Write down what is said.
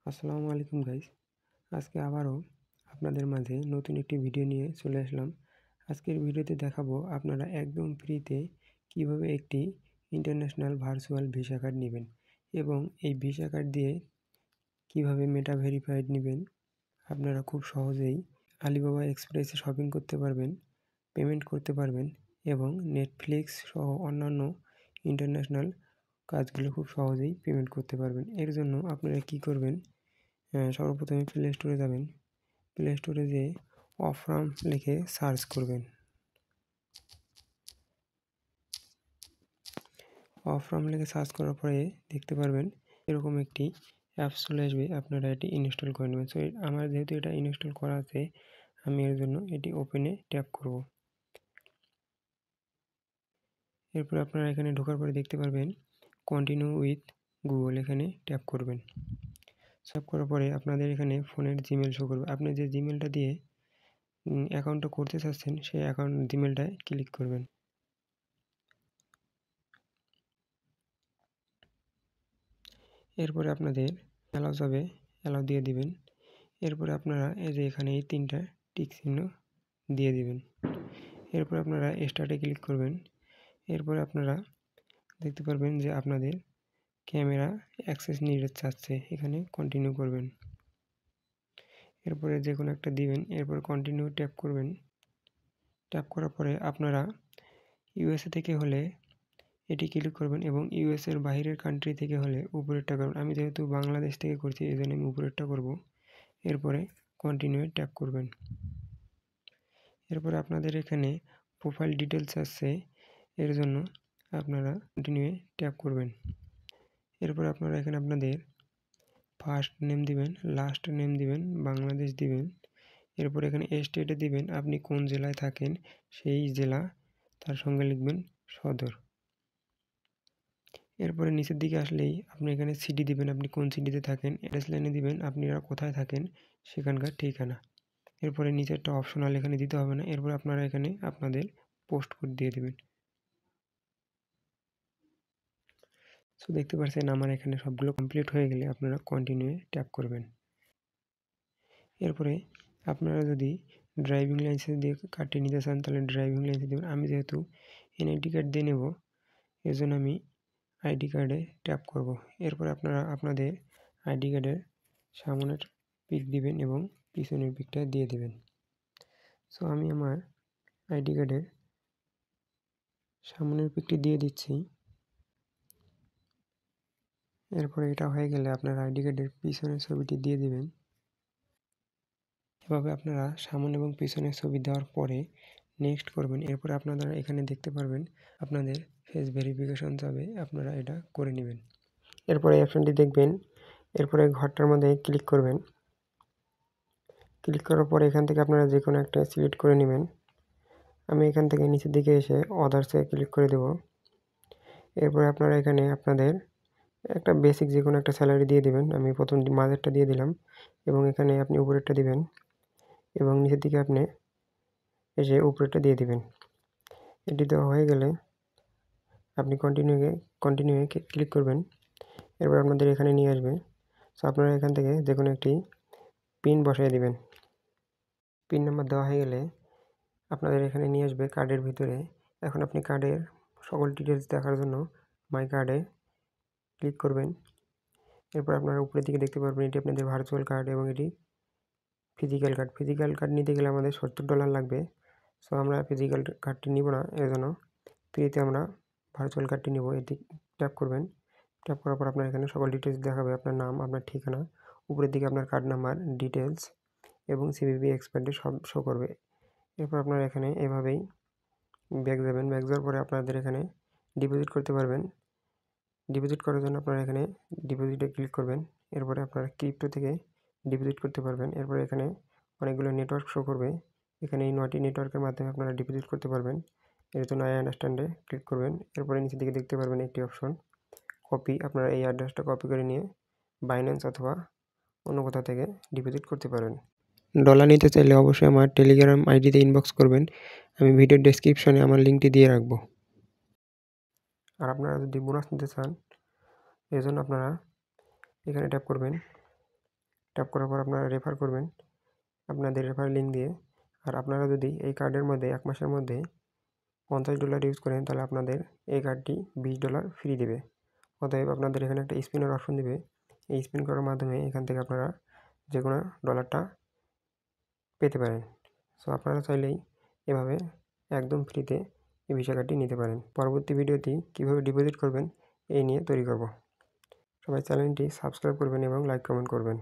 আসসালামু আলাইকুম গাইস। আজকে আবারও আপনাদের মাঝে নতুন একটি ভিডিও নিয়ে চলে আসলাম। আজকের ভিডিওতে দেখাবো আপনারা একদম ফ্রিতে কিভাবে একটি ইন্টারন্যাশনাল ভার্চুয়াল ভিসা কার্ড নেবেন এবং এই ভিসা কার্ড দিয়ে কিভাবে মেটা ভেরিফাইড নেবেন। আপনারা খুব সহজেই আলিবাবা এক্সপ্রেসে শপিং করতে পারবেন, পেমেন্ট করতে পারবেন এবং নেটফ্লিক্স সহ অন্যান্য ইন্টারন্যাশনাল কাজগুলো খুব সহজেই পেমেন্ট করতে পারবেন। এর জন্য আপনারা কি করবেন, সর্বপ্রথমে প্লে স্টোরে যাবেন। প্লে স্টোরে যেয়ে অফরাম লিখে সার্চ করবেন। অফরাম লিখে সার্চ করার পরে দেখতে পারবেন এরকম একটি অ্যাপস চলে আসবে। আপনারা এটি ইনস্টল করে নেবেন। সো আমার যেহেতু এটা ইনস্টল করা আছে, আমি এর জন্য এটি ওপেনে ট্যাপ করব। এরপর আপনারা এখানে ঢোকার পরে দেখতে পারবেন কন্টিনিউ উইথ গুগল, এখানে ট্যাপ করবেন। ট্যাপ করার পরে আপনাদের এখানে ফোনের জিমেল শো করবে। আপনি যে জিমেলটা দিয়ে অ্যাকাউন্টটা করতে চাচ্ছেন সেই অ্যাকাউন্ট জিমেলটায় ক্লিক করবেন। এরপরে আপনাদের অ্যালাউ যাবে, অ্যালাউ দিয়ে দিবেন। এরপরে আপনারা এই যে এখানে এই 3টা টিক চিহ্ন দিয়ে দিবেন। এরপর আপনারা স্টার্টে ক্লিক করবেন। এরপরে আপনারা দেখতে পারবেন যে আপনাদের ক্যামেরা অ্যাক্সেস নিডেড চাচ্ছে, এখানে কন্টিনিউ করবেন। এরপরে যে কোনো একটা দিবেন। এরপর কন্টিনিউ ট্যাপ করবেন। ট্যাপ করার পরে আপনারা ইউএসএ থেকে হলে এটি ক্লিক করবেন এবং ইউএসএর বাইরের কান্ট্রি থেকে হলে উপরেরটা করবেন। আমি যেহেতু বাংলাদেশ থেকে করছি এই জন্য আমি উপরেরটা করব। এরপরে কন্টিনিউ ট্যাপ করবেন। এরপরে আপনাদের এখানে প্রোফাইল ডিটেলস আসছে, এর জন্য আপনারা কন্টিনিউ ট্যাপ করবেন। এরপর আপনারা এখানে আপনাদের ফার্স্ট নেম দিবেন, লাস্ট নেম দিবেন, বাংলাদেশ দিবেন। এরপর এখানে স্টেটে দিবেন আপনি কোন জেলায় থাকেন, সেই জেলা তার সঙ্গে লিখবেন সদর। এরপরে নিচের দিকে আসলেই আপনি এখানে সিটি দিবেন, আপনি কোন সিটিতে থাকেন। অ্যাড্রেস লাইনে দিবেন আপনারা কোথায় থাকেন সেখানকার ঠিকানা। এরপরে নিচেরটা অপশনাল, এখানে দিতে হবে না। এরপর আপনারা এখানে আপনাদের পোস্ট কোড দিয়ে দেবেন। সো দেখতে পাচ্ছেন আমার এখানে সবগুলো কমপ্লিট হয়ে গেলে আপনারা কন্টিনিউ ট্যাপ করবেন। এরপরে আপনারা যদি ড্রাইভিং লাইসেন্স দিয়ে কার্ডটি নিতে চান তাহলে ড্রাইভিং লাইসেন্স দেবেন। আমি যেহেতু এনআইডি কার্ড দিয়ে নেব এর জন্য আমি আইডি কার্ডে ট্যাপ করব। এরপর আপনারা আপনাদের আইডি কার্ডের সামনের পিক দিবেন এবং পিছনের পিকটা দিয়ে দেবেন। সো আমি আমার আইডি কার্ডের সামনের পিকটি দিয়ে দিচ্ছি। এরপরে এটা হয়ে গেলে আপনার আইডি কার্ডের পিছনের ছবিটি দিয়ে দিবেন। এভাবে আপনারা সামনে এবং পিছনের ছবি দেওয়ার পরে নেক্সট করবেন। এরপরে আপনারা এখানে দেখতে পারবেন আপনাদের ফেস ভেরিফিকেশন যাবে, আপনারা এটা করে নেবেন। এরপরে এই অপশনটি দেখবেন। এরপরে ঘরটার মধ্যে ক্লিক করবেন। ক্লিক করার পরে এখান থেকে আপনারা যে কোনো একটা সিলেক্ট করে নেবেন। আমি এখান থেকে নিচের দিকে এসে অদার্সে ক্লিক করে দেব। এরপরে আপনারা এখানে আপনাদের একটা বেসিক যে কোনো একটা স্যালারি দিয়ে দেবেন। আমি প্রথম মাঝেরটা দিয়ে দিলাম এবং এখানে আপনি উপরেরটা দিবেন এবং নিচের দিকে আপনি এসে উপরেরটা দিয়ে দিবেন। এটি দেওয়া হয়ে গেলে আপনি কন্টিনিউয়ে ক্লিক করবেন। এরপর আপনাদের এখানে নিয়ে আসবে। সো আপনারা এখান থেকে যে কোনো একটি পিন বসাই দিবেন। পিন নাম্বার দেওয়া হয়ে গেলে আপনাদের এখানে নিয়ে আসবে কার্ডের ভিতরে। এখন আপনি কার্ডের সকল ডিটেলস দেখার জন্য মাই কার্ডে ক্লিক করবেন। এরপর আপনারা উপরের দিকে দেখতে পারবেন এটি আপনাদের ভার্চুয়াল কার্ড এবং এটি ফিজিক্যাল কার্ড। ফিজিক্যাল কার্ড নিতে গেলে আমাদের $70 লাগবে। সো আমরা ফিজিক্যাল কার্ডটি নিব না, এর জন্য ফ্রিতে আমরা ভার্চুয়াল কার্ডটি নেব। এটি ট্যাপ করবেন। ট্যাপ করার পর আপনার এখানে সকল ডিটেলস দেখাবে, আপনার নাম, আপনার ঠিকানা, উপরের দিকে আপনার কার্ড নাম্বার, ডিটেলস এবং সিভিভি এক্সপায়ার ডেট সব শো করবে। এরপর আপনারা এখানে এভাবেই ব্যাক যাবেন। ব্যাক যাওয়ার পরে আপনাদের এখানে ডিপোজিট করতে পারবেন। ডিপোজিট করার জন্য আপনারা এখানে ডিপোজিটে ক্লিক করবেন। এরপরে আপনারা ক্রিপ্টো থেকে ডিপোজিট করতে পারবেন। এরপরে এখানে অনেকগুলো নেটওয়ার্ক শো করবে। এখানে এই 9টি নেটওয়ার্কের মাধ্যমে আপনারা ডিপোজিট করতে পারবেন। এর জন্য আই আন্ডারস্ট্যান্ডে ক্লিক করবেন। এরপরে নিচের দিকে দেখতে পারবেন একটি অপশন কপি। আপনারা এই অ্যাড্রেসটা কপি করে নিয়ে বাইন্যান্স অথবা অন্য কোথাও থেকে ডিপোজিট করতে পারবেন। ডলার নিতে চাইলে অবশ্যই আমার টেলিগ্রাম আইডিতে ইনবক্স করবেন। আমি ভিডিওর ডেসক্রিপশনে আমার লিঙ্কটি দিয়ে রাখবো। আর আপনারা যদি বোনাস নিতে চান এর জন্য আপনারা এখানে ট্যাপ করবেন। ট্যাপ করার পর আপনারা রেফার করবেন আপনাদের রেফার লিঙ্ক দিয়ে। আর আপনারা যদি এই কার্ডের মধ্যে 1 মাসের মধ্যে $50 ইউজ করেন তাহলে আপনাদের এই কার্ডটি $20 ফ্রি দেবে। অতএব আপনাদের এখানে একটা স্পিনের অপশন দেবে। এই স্পিন করার মাধ্যমে এখান থেকে আপনারা যেকোনো ডলারটা পেতে পারেন। সো আপনারা চাইলেই এভাবে একদম ফ্রিতে এই ভিসা কার্ডটি নিতে পারেন। পরবর্তী ভিডিওটি কীভাবে ডিপোজিট করবেন এই নিয়ে তৈরি করব। সবাই চ্যানেলটি সাবস্ক্রাইব করবেন এবং লাইক কমেন্ট করবেন।